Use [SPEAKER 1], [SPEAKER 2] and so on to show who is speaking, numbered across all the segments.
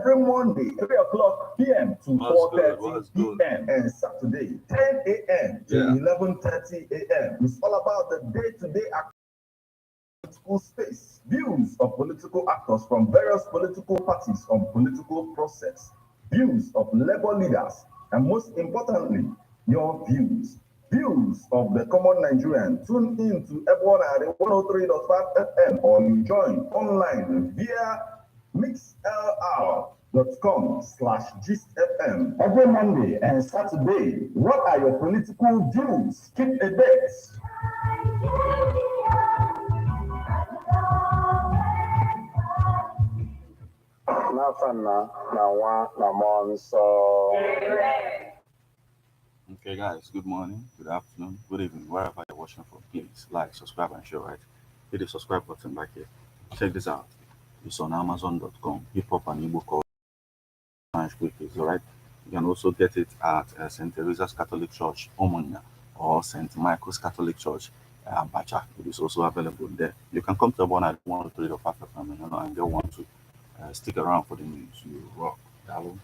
[SPEAKER 1] every Monday, 3 o'clock p.m. to 4:30 p.m. and Saturday, 10 a.m. to 11:30 a.m. It's all about the day-to-day political space, views of political actors from various political parties on political process, views of labor leaders, and most importantly, your views. Views of the common Nigerian. Tune in to Ebonare 103.5 FM or you join online via mixlr.com/gistfm every Monday and Saturday. What are your political views? Keep a date.
[SPEAKER 2] Okay, guys, good morning, good afternoon, good evening, wherever you're watching from. Please like, subscribe, and share, right? Hit the subscribe button back here. Check this out. It's on Amazon.com. Hip Hop and Igbo called Quickly, all right? You can also get it at St. Teresa's Catholic Church, Omonia, or St. Michael's Catholic Church, Bacha. It is also available there. You can come to one at 103 of Africa, and they'll want to stick around for the news. You rock. Hello.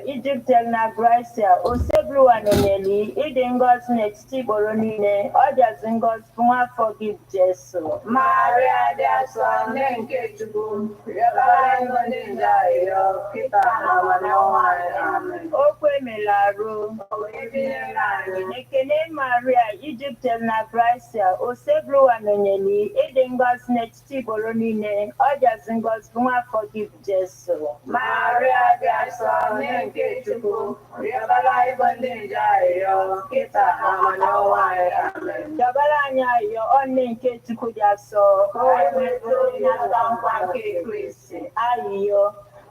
[SPEAKER 3] Egypt na Gracia, Osebru Anonyeli, Idi Ngozi n'etiti Igboro niile, ọ dịazị Ngozi bụ nwaafọ gị Jesu.
[SPEAKER 4] Maria dị asọ nne nke Chukwu, rịọbara ngo ndị nje arịrịọ, kịta na ụwa na ọnwa anyị. Amen.
[SPEAKER 3] Okwu emela arụ,
[SPEAKER 4] O wee binyere anyị.
[SPEAKER 3] Ekene Maria, Egypt na Gracia, Osebru Anonyeli, Idi Ngozi n'etiti Igboro niile, ọ dịazị Ngozi bụ nwaafọ gị Jesu.
[SPEAKER 4] Maria dị asọ nne nke Chukwu, rịọbara ngo ndị nje arịrịọ, kịta na ụwa na ọnwa anyị. Amen.
[SPEAKER 3] Rịọbara anyị arịrịọ, ọ nne nke Chukwu dị asọ.
[SPEAKER 4] Ka o wee mezuo onye aka nkwa nke Kristi.
[SPEAKER 3] Arịrịọ,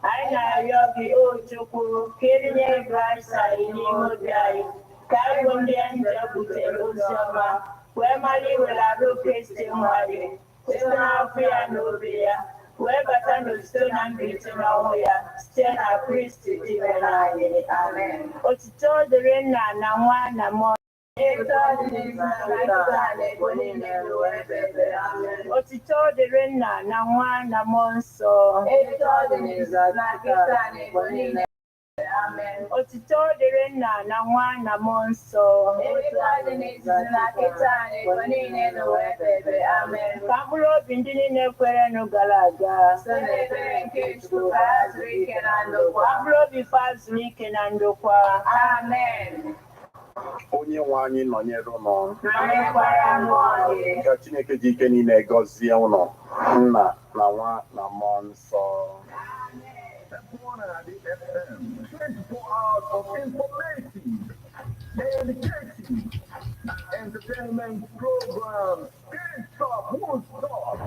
[SPEAKER 3] anyị na-arịọ gị o Chukwu ka erinye Gracia n'ime obi anyị, ka anyị bụ ndị nje butere ozi ọma, wee mara iwere arụ Kristi nwa gị, site n'afọ ya na obi ya, wee bata n'otito na mbilite n'ọnwụ ya, site na Kristi dị mere anyị. Amen. Otito dịrị Nna na Nwa na Mmụọ.
[SPEAKER 4] Etu ọ dị n'izu na nkịta na ebo niile ruo ebe ebe. Amen.
[SPEAKER 3] Otito dịrị Nna na Nwa na Mmụọ Nsọ.
[SPEAKER 4] Etu ọ dị n'izu na nkịta na ebo niile. Amen.
[SPEAKER 3] Otito dịrị Nna na Nwa na Mmụọ Nsọ.
[SPEAKER 4] Etu ọ dị n'izu na nkịta na ebo niile ruo ebe ebe. Amen.
[SPEAKER 3] Ka mkpụrụ obi ndị niile kwerenụ gara aga,
[SPEAKER 4] Site n'ebere nke Chukwu ka ha zuru ike na ndokwa.
[SPEAKER 3] ka mkpụrụ obi fa zuru ike na ndokwa.
[SPEAKER 4] Amen.
[SPEAKER 5] Onye nwe anyị nọnyere ụnụ,
[SPEAKER 4] Nọnyekwara mmụọ gị.
[SPEAKER 5] ka Chineke ji ike niile gọzie ụnụ, Nna na Nwa na Mmụọ Nsọ.
[SPEAKER 1] Ebonare FM, 24 hours of informative, educative, and entertainment programs. Can't stop, won't stop.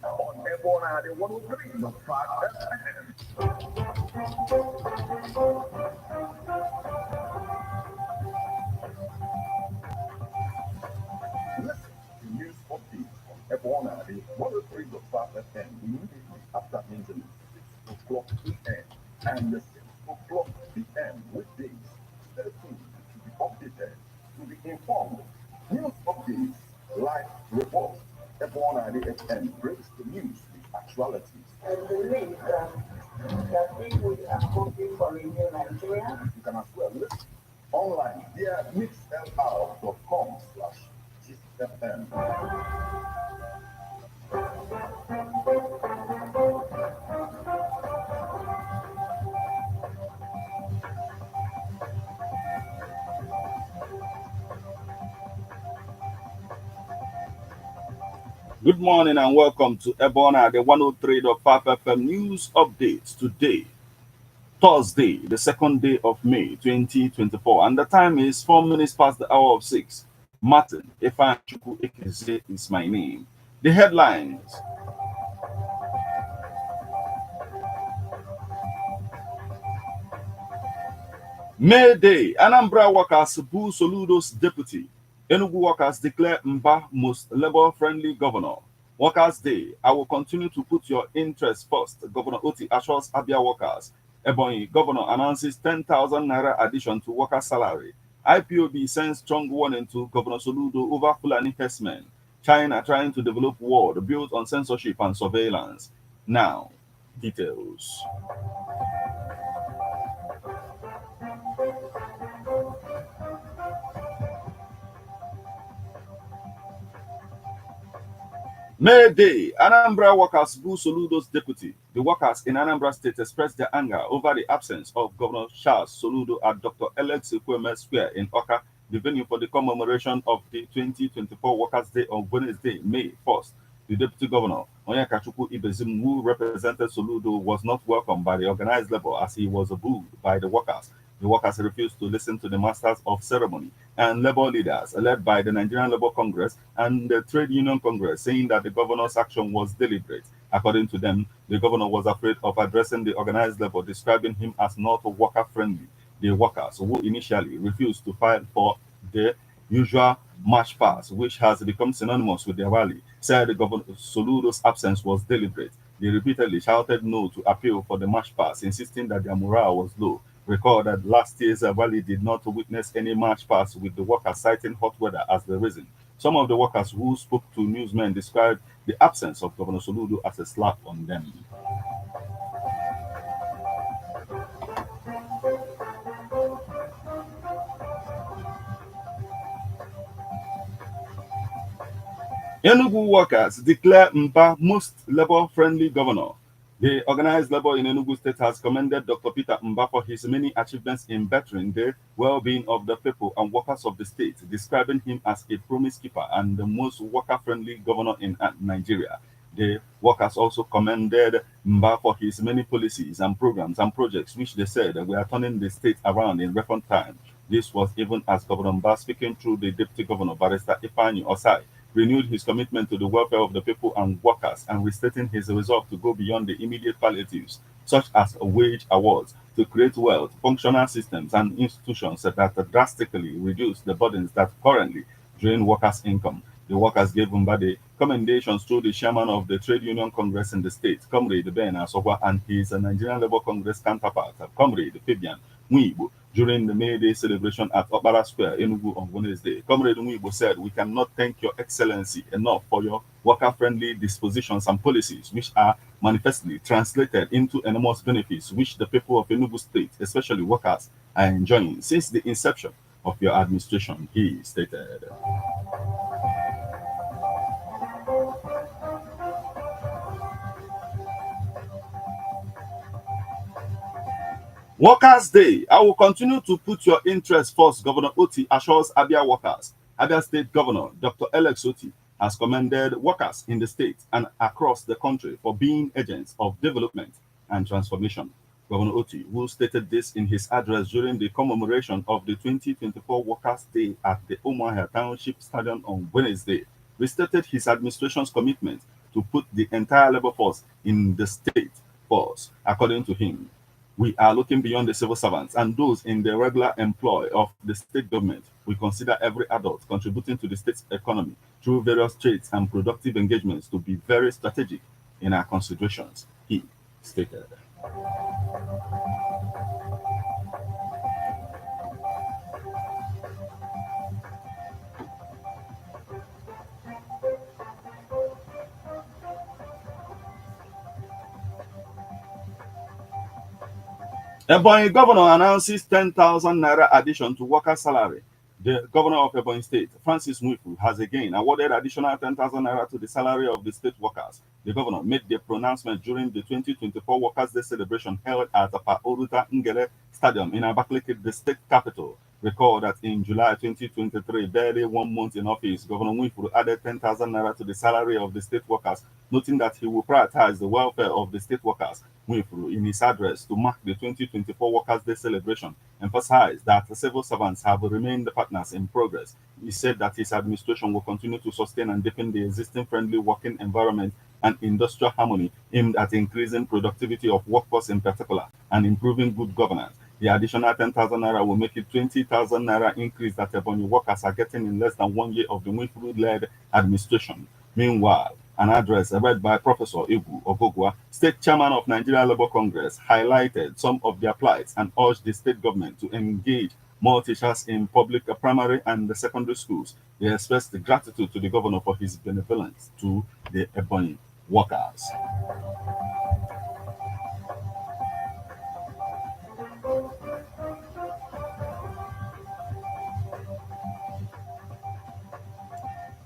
[SPEAKER 1] On Ebonare 103.5 FM. Listen to news updates on Ebonare 103.5 FM immediately after internet. 6 o'clock p.m. and the 6 o'clock p.m. weekdays. Stay tuned to be updated, to be informed. News updates, live reports. Ebonare FM breaks the news with actualities.
[SPEAKER 4] I believe that people are hoping for a new Nigeria.
[SPEAKER 1] You can as well listen online via mixlr.com/gistfm.
[SPEAKER 2] Good morning and welcome to Ebona, the 103.5 FM news updates today, Thursday, the 2nd day of May 2024, and the time is 4 minutes past the hour of 6. Martin Ifeanyichukwu Ekeze is my name. The headlines. May Day, Anambra workers boo Soludo's deputy. Enugu workers declare Mba most labor-friendly governor. Workers' Day, I will continue to put your interests first. Governor Oti assures Abia workers. Ebonyi governor announces 10,000 naira addition to worker salary. IPOB sends strong warning to Governor Soludo over Fulani herdsmen. China trying to develop world built on censorship and surveillance. Now, details. May Day, Anambra workers boo Soludo's deputy. The workers in Anambra State expressed their anger over the absence of Governor Charles Soludo at Dr. Alex Ekweme Square in Oka, the venue for the commemoration of the 2024 Workers' Day on Wednesday, May 1st. The deputy governor, Onyekachukwu Ibezim, who represented Soludo, was not welcomed by the organized labor as he was booed by the workers. The workers refused to listen to the masters of ceremony and labor leaders led by the Nigerian Labour Congress and the Trade Union Congress, saying that the governor's action was deliberate. According to them, the governor was afraid of addressing the organized labor, describing him as not worker-friendly. The workers, who initially refused to file for the usual march pass, which has become synonymous with their rally, said the Governor Soludo's absence was deliberate. They repeatedly shouted no to appeal for the march pass, insisting that their morale was low. Recall that last year's rally did not witness any march pass, with the workers citing hot weather as the reason. Some of the workers who spoke to newsmen described the absence of Governor Soludo as a slap on them. Enugu workers declare Mba most labor-friendly governor. The organized labor in Enugu State has commended Dr. Peter Mba for his many achievements in bettering the well-being of the people and workers of the state, describing him as a promise keeper and the most worker-friendly governor in Nigeria. The workers also commended Mba for his many policies and programs and projects, which they said were turning the state around in record time. This was even as Governor Mba, speaking through the Deputy Governor, Barrister Ifeanyi Osai, renewed his commitment to the welfare of the people and workers and restating his resolve to go beyond the immediate palliatives, such as wage awards, to create wealth, functional systems, and institutions that drastically reduce the burdens that currently drain workers' income. The workers gave Mbade commendations through the chairman of the Trade Union Congress in the state, Comrade Ben Asogwa, and his Nigerian Labour Congress counterpart, Comrade Fabian Mwibo, during the May Day celebration at Okpara Square, Enugu, on Wednesday. Comrade Mwibo said, "We cannot thank Your Excellency enough for your worker-friendly dispositions and policies, which are manifestly translated into enormous benefits which the people of Enugu State, especially workers, are enjoying since the inception of your administration," he stated. Workers' Day. I will continue to put your interests first, Governor Oti assures Abia workers. Abia State Governor Dr. Alex Oti has commended workers in the state and across the country for being agents of development and transformation. Governor Oti, who stated this in his address during the commemoration of the 2024 Workers' Day at the Umuahia Township Stadium on Wednesday, restated his administration's commitment to put the entire labor force in the state first. According to him, we are looking beyond the civil servants and those in the regular employ of the state government. We consider every adult contributing to the state's economy through various trades and productive engagements to be very strategic in our considerations, he stated. Ebonyi governor announces 10,000 naira addition to worker salary. The governor of Ebonyi State, Francis Mwifu, has again awarded additional 10,000 naira to the salary of the state workers. The governor made the pronouncement during the 2024 Workers' Day celebration held at the Oruta Ngele Stadium in Abakaliki, the state capital. Recall that in July 2023, barely 1 month in office, Governor Mwifu added 10,000 naira to the salary of the state workers, noting that he will prioritize the welfare of the state workers. Mwifu, in his address to mark the 2024 Workers' Day celebration, emphasized that the civil servants have remained partners in progress. He said that his administration will continue to sustain and deepen the existing friendly working environment and industrial harmony aimed at increasing productivity of workforce in particular and improving good governance. The additional 10,000 naira will make it 20,000 naira increase that Ebonyi workers are getting in less than 1 year of the Mwifu-led administration. Meanwhile, an address read by Professor Igu Ogogwa, State Chairman of Nigeria Labour Congress, highlighted some of their plights and urged the state government to engage more teachers in public primary and secondary schools. They expressed gratitude to the governor for his benevolence to the Ebonyi workers.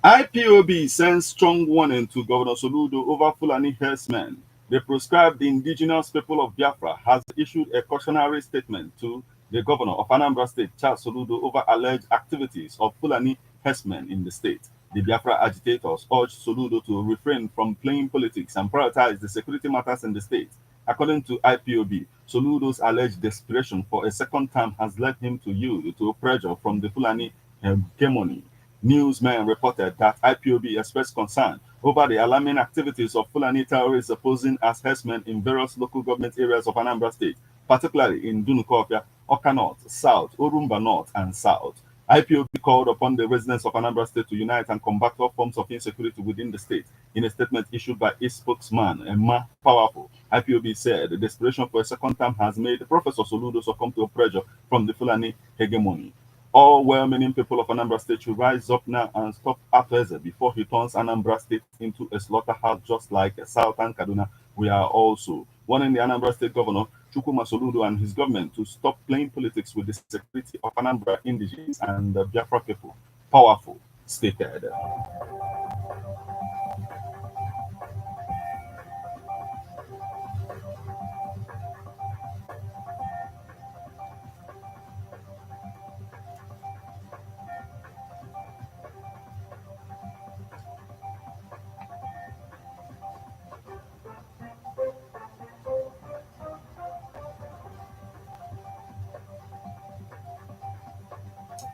[SPEAKER 2] IPOB sends strong warning to Governor Soludo over Fulani herdsmen. The proscribed indigenous people of Biafra has issued a cautionary statement to the governor of Anambra State, Charles Soludo, over alleged activities of Fulani herdsmen in the state. The Biafra agitators urged Soludo to refrain from playing politics and prioritize the security matters in the state. According to IPOB, Soludo's alleged desperation for a second term has led him to yield to pressure from the Fulani hegemony. Newsmen reported that IPOB expressed concern over the alarming activities of Fulani terrorists posing as herdsmen in various local government areas of Anambra State, particularly in Dunukofia, Oka North, South, Orumba North, and South. IPOB called upon the residents of Anambra State to unite and combat all forms of insecurity within the state. In a statement issued by its spokesman, Emma Powerful, IPOB said the desperation for a second term has made Professor Soludo succumb to pressure from the Fulani hegemony. All well-meaning people of Anambra State should rise up now and stop Afeze before he turns Anambra State into a slaughterhouse just like Southern Kaduna. We are also warning the Anambra State Governor, Chukwuma Soludo, and his government to stop playing politics with the security of Anambra indigenes and the Biafra people. Powerful stated.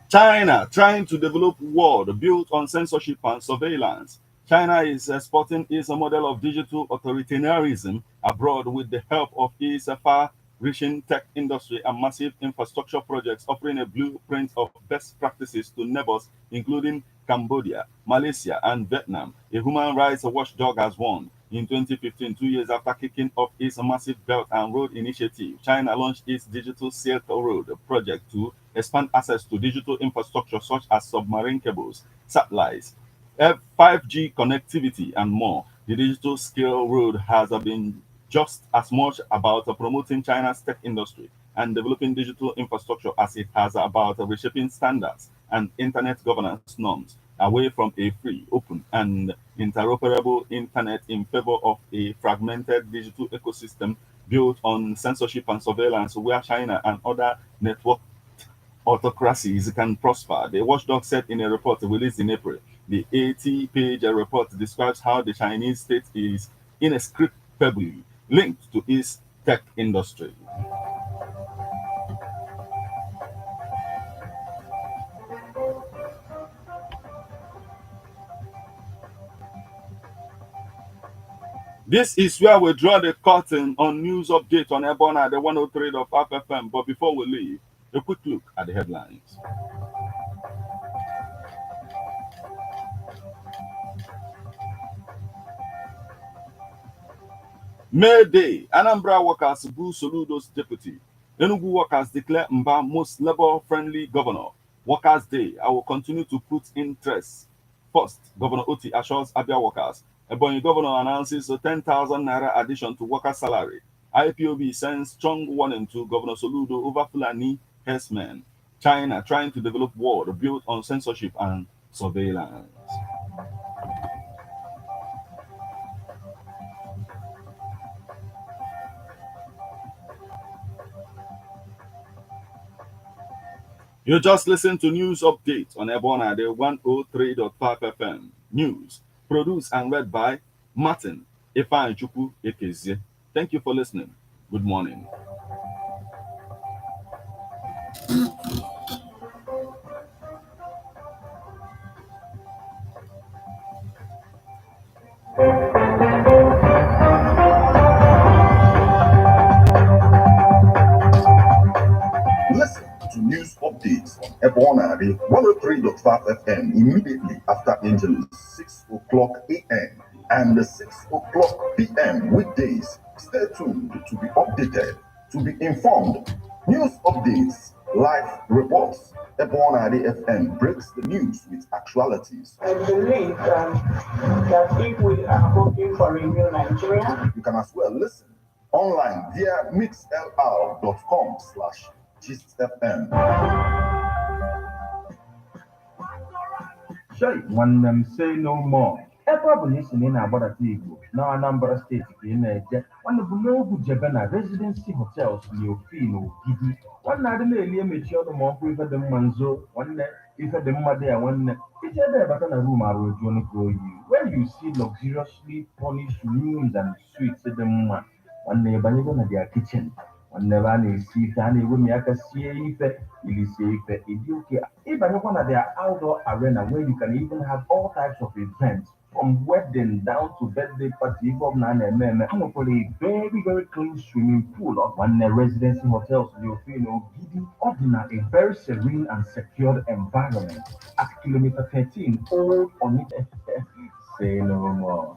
[SPEAKER 2] China trying to develop world built on censorship and surveillance. China is exporting its model of digital authoritarianism abroad with the help of its far-reaching tech industry and massive infrastructure projects, offering a blueprint of best practices to neighbors including Cambodia, Malaysia, and Vietnam. A human rights watchdog has warned. In 2015, 2 years after kicking off its massive Belt and Road Initiative, China launched its Digital Silk Road project to expand access to digital infrastructure such as submarine cables, satellites, 5G connectivity, and more. The Digital Silk Road has been just as much about promoting China's tech industry and developing digital infrastructure as it has about reshaping standards and internet governance norms away from a free, open, and interoperable internet in favor of a fragmented digital ecosystem built on censorship and surveillance, where China and other network autocracies can prosper. The watchdog said in a report released in April. The 80-page report describes how the Chinese state is inextricably linked to its tech industry. This is where we draw the curtain on news update on Ebona, the 103.5 FM. But before we leave, a quick look at the headlines. May Day, Anambra workers boo Soludo's deputy. Enugu workers declare Mba most labor-friendly governor. Workers' Day, I will continue to put interests first. Governor Oti assures Abia workers. Ebonyi governor announces a 10,000 naira addition to worker salary. IPOB sends strong warning to Governor Soludo over Fulani herdsmen. China trying to develop world built on censorship and surveillance. You just listened to news updates on Ebona, the 103.5 FM. News produced and read by Martin Ifeanyichukwu Ekezie. Thank you for listening. Good morning.
[SPEAKER 1] Listen to news updates on Ebona, the 103.5 FM immediately after Angelus, 6 o'clock a.m. and the 6 o'clock p.m. weekdays. Stay tuned to be updated, to be informed. News updates, live reports. Ebona the FM breaks the news with actualities.
[SPEAKER 3] I believe that if we are hoping for a new Nigeria,
[SPEAKER 1] You can as well listen online via mixlr.com/GistFM. Shay, one them say no more. A problem is in about Igbo. Now Anambra State in a one of the local Jabana residency hotels near Fino, Gidi. One night in the mature the monk with the manzo, one net, if the mother one. It's a better than a room I will join grow you. Where you see luxuriously furnished rooms and suites at the moment. One neighbor in their kitchen. One never see Danny with me. I can see if you see if you care. Even one of their outdoor arena where you can even have all types of events. From wedding down to birthday party, from 9 mm, and for a very clean swimming pool of one residency hotels, you feel giddy, ordinary, a very serene and secured environment at kilometer 13, old on it. Say no more.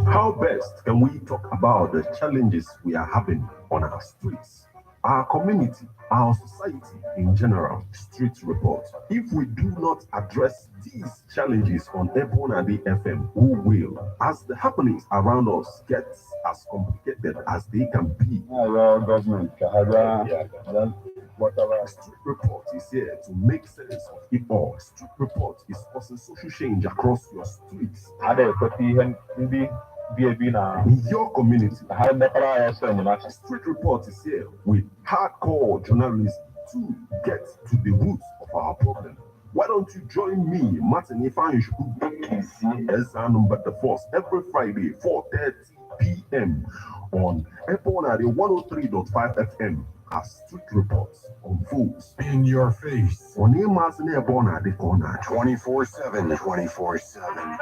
[SPEAKER 1] How best can we talk about the challenges we are having on our streets, our community, our society in general? Street report. If we do not address these challenges on Ebonadi FM, who will? As the happenings around us get as complicated as they can be,
[SPEAKER 5] Government,
[SPEAKER 1] whatever. Street report is here to make sense of it all. Street report is causing social change across your streets. In your community, Street report is here with hardcore journalism to get to the roots of our problem. Why don't you join me, Martin Ifanyu, as our number the force every Friday, 4:30 p.m. on Epona 103.5 FM as Street Reports unfolds in your face. On Emas and Epona the corner 24/7, 24/7.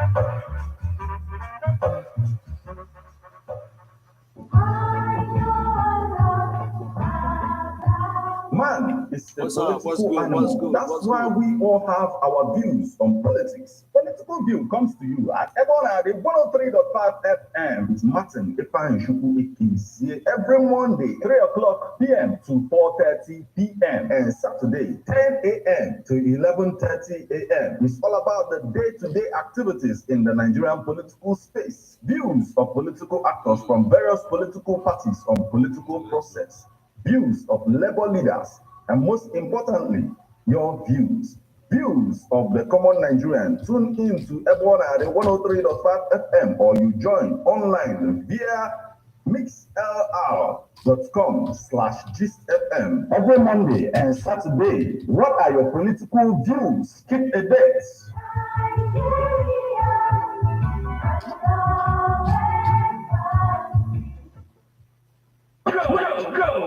[SPEAKER 1] Man, it's a political animal. That's why we all have our views on politics. Political View comes to you at Ebonadi 103.5 FM with Martin Ifanyu every Monday, 3 o'clock p.m. to 4:30 p.m. and Saturday, 10 a.m. to 11:30 a.m. It's all about the day-to-day activities in the Nigerian political space. Views of political actors from various political parties on political process. Views of labor leaders, and most importantly, your views. Views of the common Nigerian. Tune in to Ebona 103.5 FM or you join online via mixlr.com/gistfm every Monday and Saturday. What are your political views? Keep a date.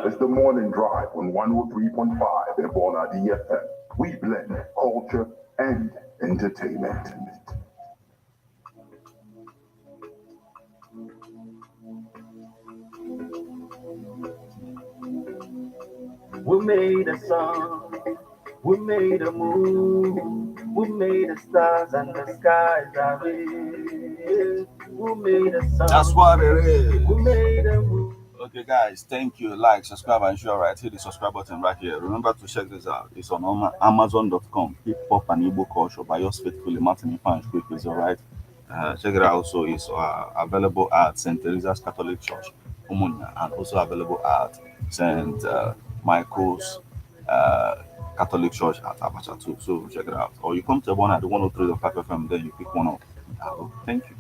[SPEAKER 6] It's the morning drive on 103.5 Ebona DFM. We blend culture and entertainment.
[SPEAKER 2] We made a song, we made a moon, we made the stars and the skies are red. We made a song. That's what it is. We made a moon. Okay, guys, thank you. Like, subscribe, and share. Right, hit the subscribe button right here. Remember to check this out. It's on Amazon.com. Hip Hop and Igbo Culture by yours faithfully, Martin Ifanyu. Is all right. Check it out. Also, it's available at St. Teresa's Catholic Church, Umunya, and also available at St. Michael's Catholic Church at Abacha too. So check it out. Or you come to one at the 103.5 FM, then you pick one up. Thank you.